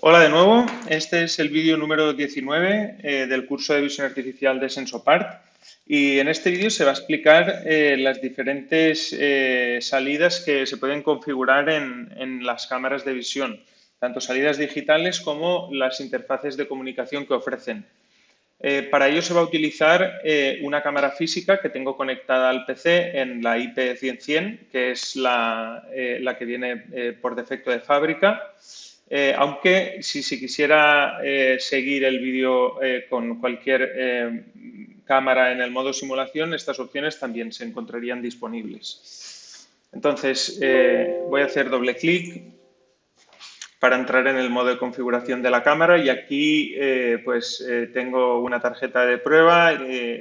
Hola de nuevo, este es el vídeo número 19 del curso de visión artificial de Sensopart y en este vídeo se va a explicar las diferentes salidas que se pueden configurar en las cámaras de visión, tanto salidas digitales como las interfaces de comunicación que ofrecen. Para ello se va a utilizar una cámara física que tengo conectada al PC en la IP100, que es la que viene por defecto de fábrica. Aunque si se quisiera seguir el vídeo con cualquier cámara en el modo simulación, estas opciones también se encontrarían disponibles. Entonces, voy a hacer doble clic para entrar en el modo de configuración de la cámara y aquí tengo una tarjeta de prueba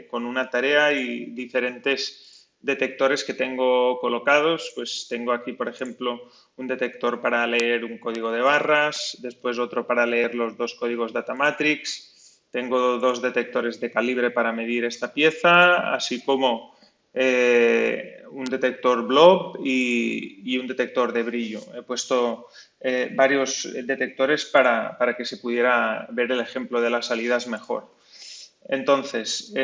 con una tarea y diferentes detectores que tengo colocados. Pues tengo aquí, por ejemplo, un detector para leer un código de barras, después otro para leer los dos códigos data matrix, tengo dos detectores de calibre para medir esta pieza, así como un detector blob y un detector de brillo. He puesto varios detectores para que se pudiera ver el ejemplo de las salidas mejor. Entonces,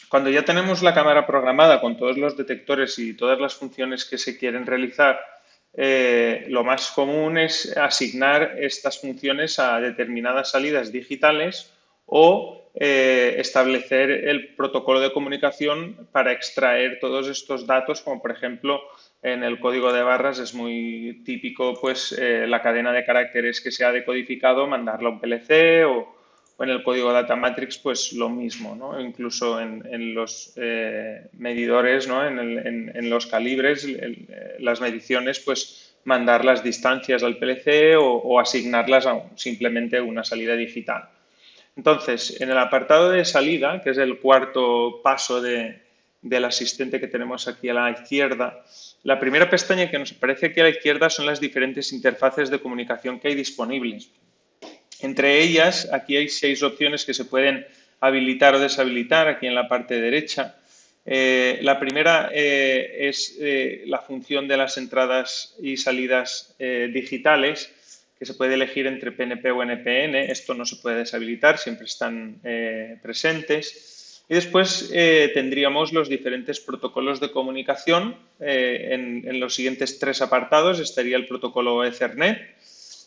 cuando ya tenemos la cámara programada con todos los detectores y todas las funciones que se quieren realizar, lo más común es asignar estas funciones a determinadas salidas digitales o establecer el protocolo de comunicación para extraer todos estos datos, como por ejemplo en el código de barras es muy típico pues la cadena de caracteres que se ha decodificado, mandarla a un PLC o en el código data matrix pues lo mismo, ¿no? Incluso en los medidores, ¿no? En los calibres, las mediciones, pues mandar las distancias al PLC o asignarlas a simplemente una salida digital. Entonces, en el apartado de salida, que es el cuarto paso del asistente que tenemos aquí a la izquierda, la primera pestaña que nos aparece aquí a la izquierda son las diferentes interfaces de comunicación que hay disponibles. Entre ellas, aquí hay 6 opciones que se pueden habilitar o deshabilitar aquí en la parte derecha. La primera es la función de las entradas y salidas digitales, que se puede elegir entre PNP o NPN. Esto no se puede deshabilitar, siempre están presentes. Y después tendríamos los diferentes protocolos de comunicación. En los siguientes 3 apartados estaría el protocolo Ethernet,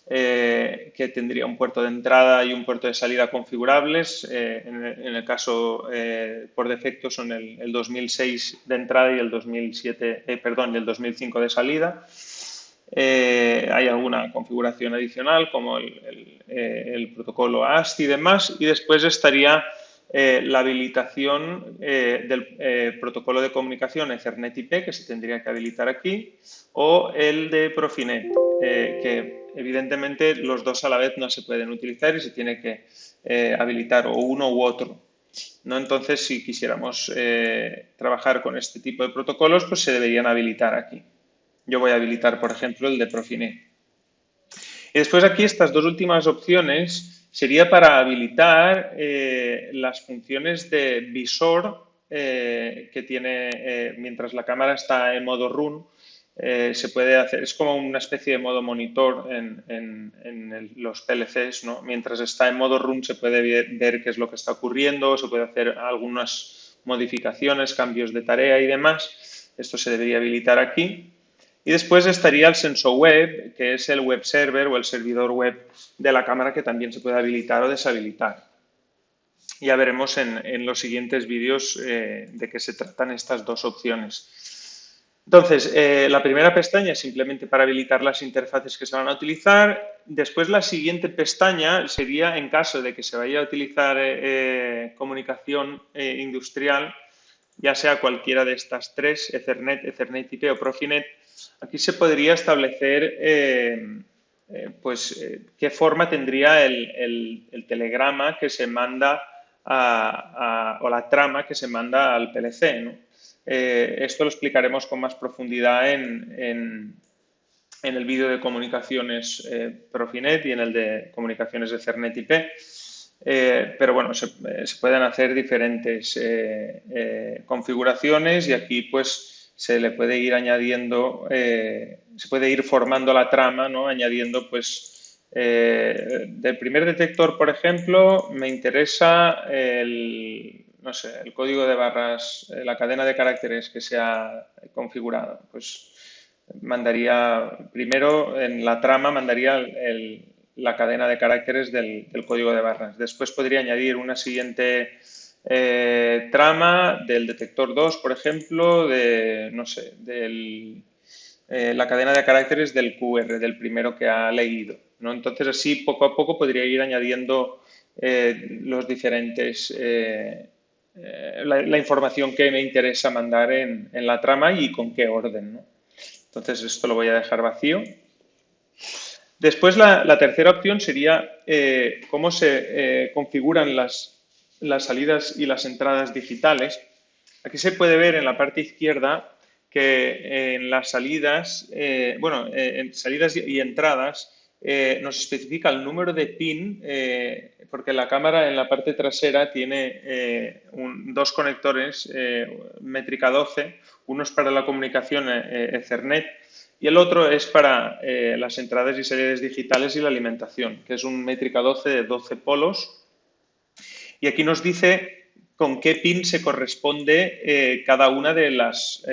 que tendría un puerto de entrada y un puerto de salida configurables. En el caso, por defecto, son el 2006 de entrada y el 2007, perdón, y el 2005 de salida. Hay alguna configuración adicional como el protocolo AST y demás. Y después estaría la habilitación del protocolo de comunicación Ethernet IP, que se tendría que habilitar aquí, o el de Profinet, que evidentemente los dos a la vez no se pueden utilizar y se tiene que habilitar o uno u otro, ¿no? Entonces, si quisiéramos trabajar con este tipo de protocolos, pues se deberían habilitar aquí. Yo voy a habilitar, por ejemplo, el de Profinet. Y después aquí estas dos últimas opciones sería para habilitar las funciones de visor que tiene mientras la cámara está en modo run. Se puede hacer, es como una especie de modo monitor en los PLCs, ¿no? Mientras está en modo run se puede ver qué es lo que está ocurriendo, se puede hacer algunas modificaciones, cambios de tarea y demás. Esto se debería habilitar aquí. Y después estaría el sensor web, que es el web server o el servidor web de la cámara que también se puede habilitar o deshabilitar. Ya veremos en los siguientes vídeos de qué se tratan estas dos opciones. Entonces, la primera pestaña es simplemente para habilitar las interfaces que se van a utilizar. Después, la siguiente pestaña sería en caso de que se vaya a utilizar comunicación industrial, ya sea cualquiera de estas tres, Ethernet, Ethernet IP o Profinet. Aquí se podría establecer qué forma tendría el telegrama que se manda o la trama que se manda al PLC, ¿no? Esto lo explicaremos con más profundidad en el vídeo de comunicaciones Profinet y en el de comunicaciones Ethernet IP. Pero bueno, se pueden hacer diferentes configuraciones y aquí pues se le puede ir añadiendo, se puede ir formando la trama, ¿no? Añadiendo pues Del primer detector, por ejemplo, me interesa no sé, el código de barras, la cadena de caracteres que se ha configurado. Pues mandaría, primero en la trama, mandaría la cadena de caracteres del código de barras. Después podría añadir una siguiente trama del detector 2, por ejemplo, no sé, la cadena de caracteres del QR, del primero que ha leído, ¿no? Entonces, así poco a poco podría ir añadiendo los diferentes, la información que me interesa mandar en la trama y con qué orden, ¿no? Entonces, esto lo voy a dejar vacío. Después, la tercera opción sería cómo se configuran las salidas y las entradas digitales. Aquí se puede ver en la parte izquierda que en las salidas, en salidas y entradas, nos especifica el número de PIN, porque la cámara en la parte trasera tiene dos conectores métrica 12, uno es para la comunicación Ethernet y el otro es para las entradas y salidas digitales y la alimentación, que es un métrica 12 de 12 polos. Y aquí nos dice con qué pin se corresponde cada una de las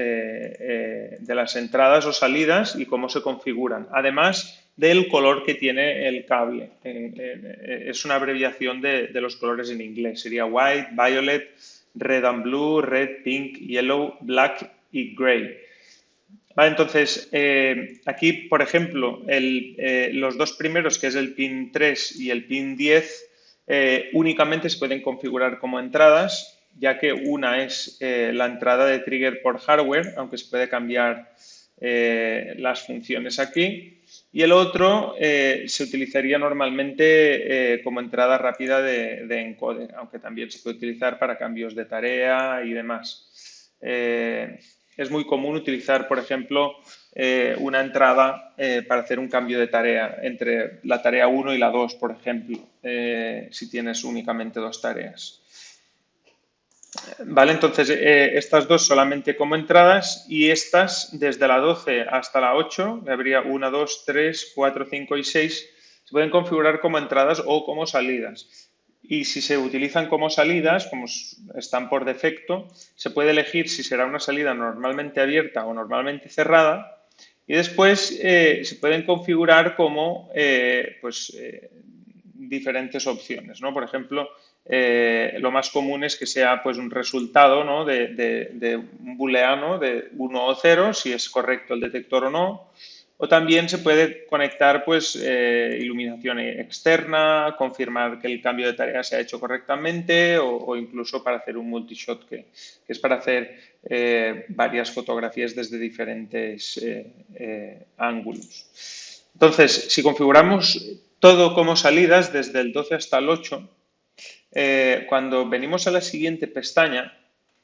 entradas o salidas y cómo se configuran. Además del color que tiene el cable. Es una abreviación de los colores en inglés. Sería white, violet, red and blue, red, pink, yellow, black y gray. Vale, entonces, aquí, por ejemplo, los dos primeros, que es el pin 3 y el pin 10, únicamente se pueden configurar como entradas, ya que una es la entrada de trigger por hardware, aunque se puede cambiar las funciones aquí, y el otro se utilizaría normalmente como entrada rápida de encoder, aunque también se puede utilizar para cambios de tarea y demás. Es muy común utilizar, por ejemplo, una entrada para hacer un cambio de tarea entre la tarea 1 y la 2, por ejemplo, si tienes únicamente dos tareas. Vale, entonces estas dos solamente como entradas y estas desde la 12 hasta la 8, habría 1, 2, 3, 4, 5 y 6, se pueden configurar como entradas o como salidas. Y si se utilizan como salidas, como están por defecto, se puede elegir si será una salida normalmente abierta o normalmente cerrada. Y después se pueden configurar como diferentes opciones, ¿no? Por ejemplo, lo más común es que sea pues un resultado, ¿no? de un booleano de 1 o 0, si es correcto el detector o no. O también se puede conectar pues iluminación externa, confirmar que el cambio de tarea se ha hecho correctamente o incluso para hacer un multishot que es para hacer varias fotografías desde diferentes ángulos. Entonces, si configuramos todo como salidas desde el 12 hasta el 8, cuando venimos a la siguiente pestaña,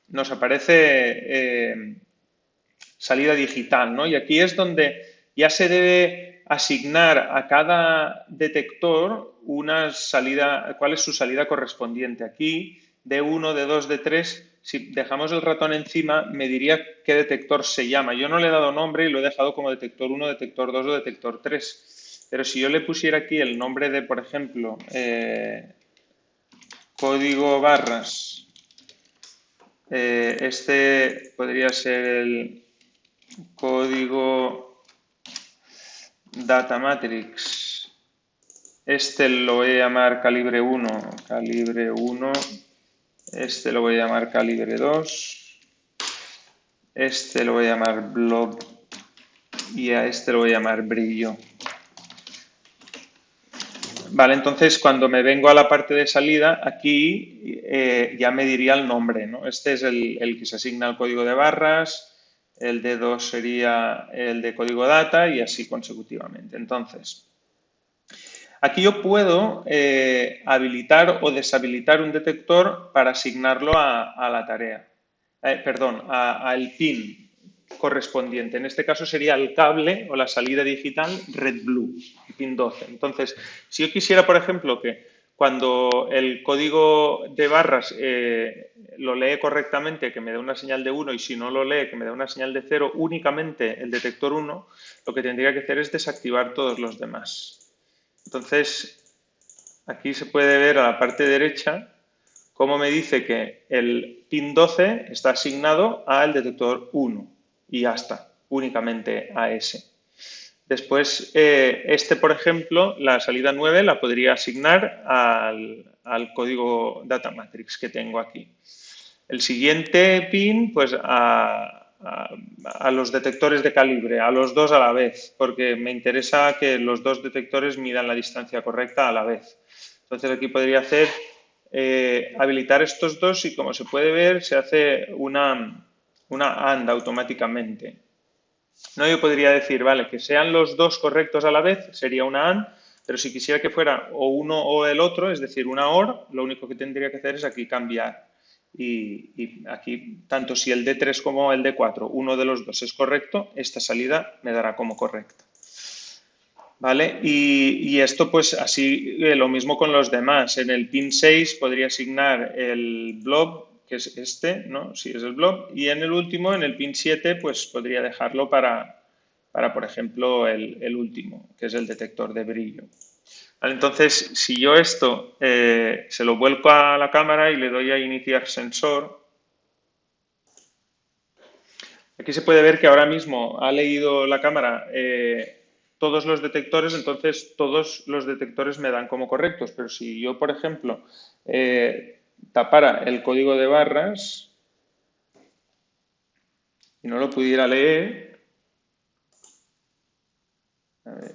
nos aparece salida digital, ¿no? Y aquí es donde ya se debe asignar a cada detector una salida, cuál es su salida correspondiente. Aquí, D1, D2, D3, si dejamos el ratón encima, me diría qué detector se llama. Yo no le he dado nombre y lo he dejado como detector 1, detector 2 o detector 3. Pero si yo le pusiera aquí el nombre de, por ejemplo, código barras, este podría ser el código data matrix. Este lo voy a llamar calibre 1, calibre 1. Este lo voy a llamar calibre 2. Este lo voy a llamar blob y a este lo voy a llamar brillo. Vale, entonces cuando me vengo a la parte de salida, aquí ya me diría el nombre, ¿no? Este es el que se asigna al código de barras, el D2 sería el de código data y así consecutivamente. Entonces, aquí yo puedo habilitar o deshabilitar un detector para asignarlo a la tarea, al pin correspondiente. En este caso sería el cable o la salida digital red-blue, pin 12. Entonces, si yo quisiera, por ejemplo, que cuando el código de barras lo lee correctamente, que me dé una señal de 1 y si no lo lee, que me dé una señal de 0, únicamente el detector 1, lo que tendría que hacer es desactivar todos los demás. Entonces, aquí se puede ver a la parte derecha cómo me dice que el pin 12 está asignado al detector 1 y ya está, únicamente a ese. Después, por ejemplo, la salida 9 la podría asignar al código data matrix que tengo aquí. El siguiente pin, pues a los detectores de calibre, a los dos a la vez, porque me interesa que los dos detectores midan la distancia correcta a la vez. Entonces aquí podría hacer habilitar estos dos y como se puede ver se hace una AND automáticamente. No, yo podría decir, vale, que sean los dos correctos a la vez, sería una AND, pero si quisiera que fuera o uno o el otro, es decir, una OR, lo único que tendría que hacer es aquí cambiar. Y aquí, tanto si el D3 como el D4, uno de los dos es correcto, esta salida me dará como correcta. ¿Vale? Y esto pues así lo mismo con los demás. En el pin 6 podría asignar el blob, que es este, ¿no? Si es el blob. Y en el último, en el pin 7, pues podría dejarlo para por ejemplo, el último, que es el detector de brillo. ¿Vale? Entonces, si yo esto se lo vuelco a la cámara y le doy a iniciar sensor, aquí se puede ver que ahora mismo ha leído la cámara todos los detectores, entonces todos los detectores me dan como correctos. Pero si yo, por ejemplo, tapara el código de barras y no lo pudiera leer, a ver,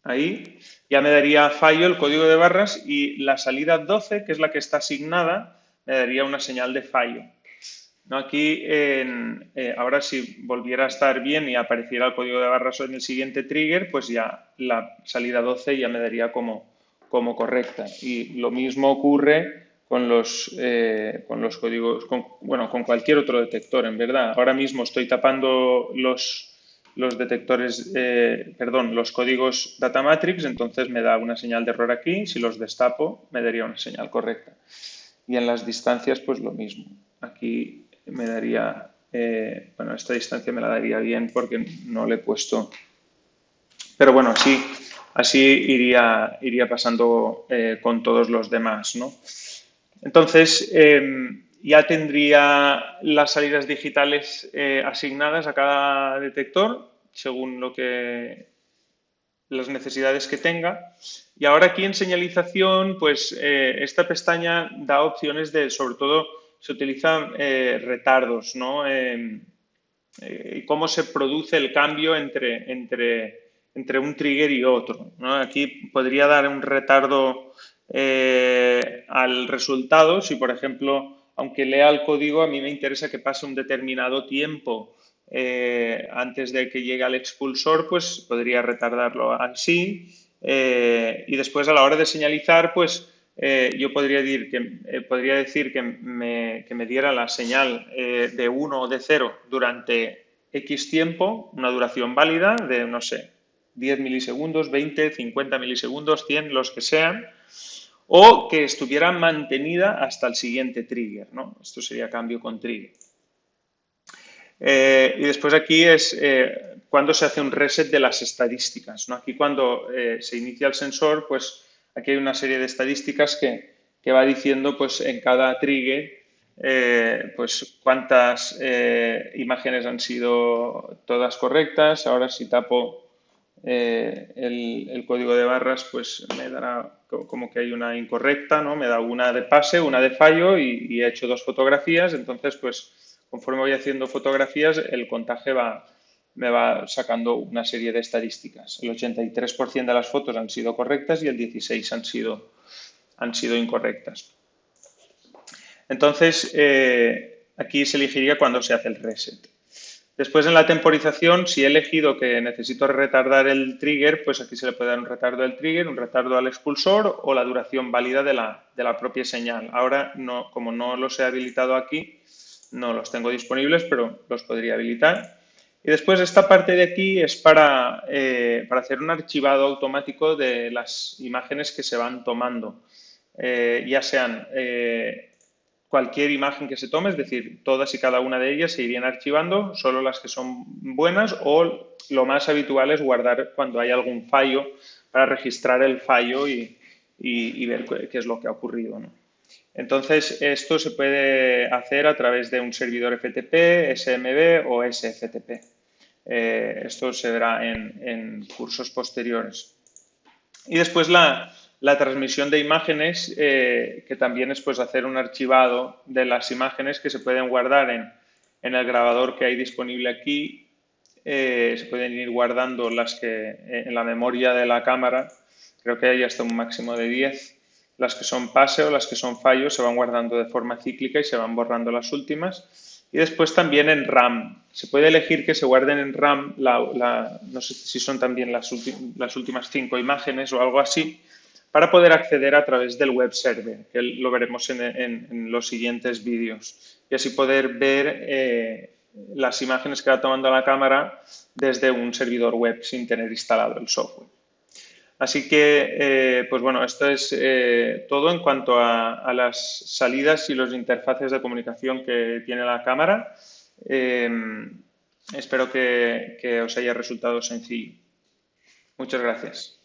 ahí ya me daría fallo el código de barras y la salida 12, que es la que está asignada, me daría una señal de fallo. ¿No? Aquí, ahora si volviera a estar bien y apareciera el código de barras en el siguiente trigger, pues ya la salida 12 ya me daría como correcta. Y lo mismo ocurre con los códigos, bueno, con cualquier otro detector, en verdad. Ahora mismo estoy tapando los detectores, perdón, los códigos data matrix, entonces me da una señal de error aquí. Si los destapo, me daría una señal correcta. Y en las distancias, pues lo mismo. Aquí me daría, bueno, esta distancia me la daría bien porque no le he puesto. Pero bueno, así iría pasando con todos los demás, ¿no? Entonces, ya tendría las salidas digitales asignadas a cada detector según las necesidades que tenga. Y ahora aquí en señalización, pues esta pestaña da opciones sobre todo, se utilizan retardos, ¿no? Cómo se produce el cambio entre un trigger y otro, ¿no? Aquí podría dar un retardo al resultado, si por ejemplo, aunque lea el código, a mí me interesa que pase un determinado tiempo antes de que llegue al expulsor, pues podría retardarlo así. Y después a la hora de señalizar, pues yo podría decir que me diera la señal de 1 o de 0 durante X tiempo, una duración válida de, no sé, 10 milisegundos, 20, 50 milisegundos, 100, los que sean, o que estuviera mantenida hasta el siguiente trigger, ¿no? Esto sería cambio con trigger. Y después aquí es cuando se hace un reset de las estadísticas, ¿no? Aquí cuando se inicia el sensor, pues aquí hay una serie de estadísticas que va diciendo pues en cada trigger pues cuántas imágenes han sido todas correctas. Ahora si tapo el código de barras, pues me dará como que hay una incorrecta, ¿no? Me da una de pase, una de fallo y he hecho dos fotografías, entonces pues conforme voy haciendo fotografías, el contaje me va sacando una serie de estadísticas. El 83% de las fotos han sido correctas y el 16% han sido incorrectas. Entonces, aquí se elegiría cuando se hace el reset. Después, en la temporización, si he elegido que necesito retardar el trigger, pues aquí se le puede dar un retardo del trigger, un retardo al expulsor o la duración válida de la propia señal. Ahora, no, como no los he habilitado aquí, no los tengo disponibles, pero los podría habilitar. Y después esta parte de aquí es para hacer un archivado automático de las imágenes que se van tomando, ya sean cualquier imagen que se tome, es decir, todas y cada una de ellas se irían archivando, solo las que son buenas o lo más habitual es guardar cuando hay algún fallo, para registrar el fallo y ver qué es lo que ha ocurrido, ¿no? Entonces, esto se puede hacer a través de un servidor FTP, SMB o SFTP. Esto se verá en cursos posteriores. Y después la transmisión de imágenes, que también es pues hacer un archivado de las imágenes que se pueden guardar en el grabador que hay disponible aquí. Se pueden ir guardando las que en la memoria de la cámara, creo que hay hasta un máximo de 10. Las que son pase o las que son fallo se van guardando de forma cíclica y se van borrando las últimas. Y después también en RAM. Se puede elegir que se guarden en RAM, no sé si son también las últimas 5 imágenes o algo así, para poder acceder a través del web server, que lo veremos en los siguientes vídeos. Y así poder ver las imágenes que va tomando la cámara desde un servidor web sin tener instalado el software. Así que, pues bueno, esto es todo en cuanto a las salidas y los interfaces de comunicación que tiene la cámara. Espero que os haya resultado sencillo. Muchas gracias.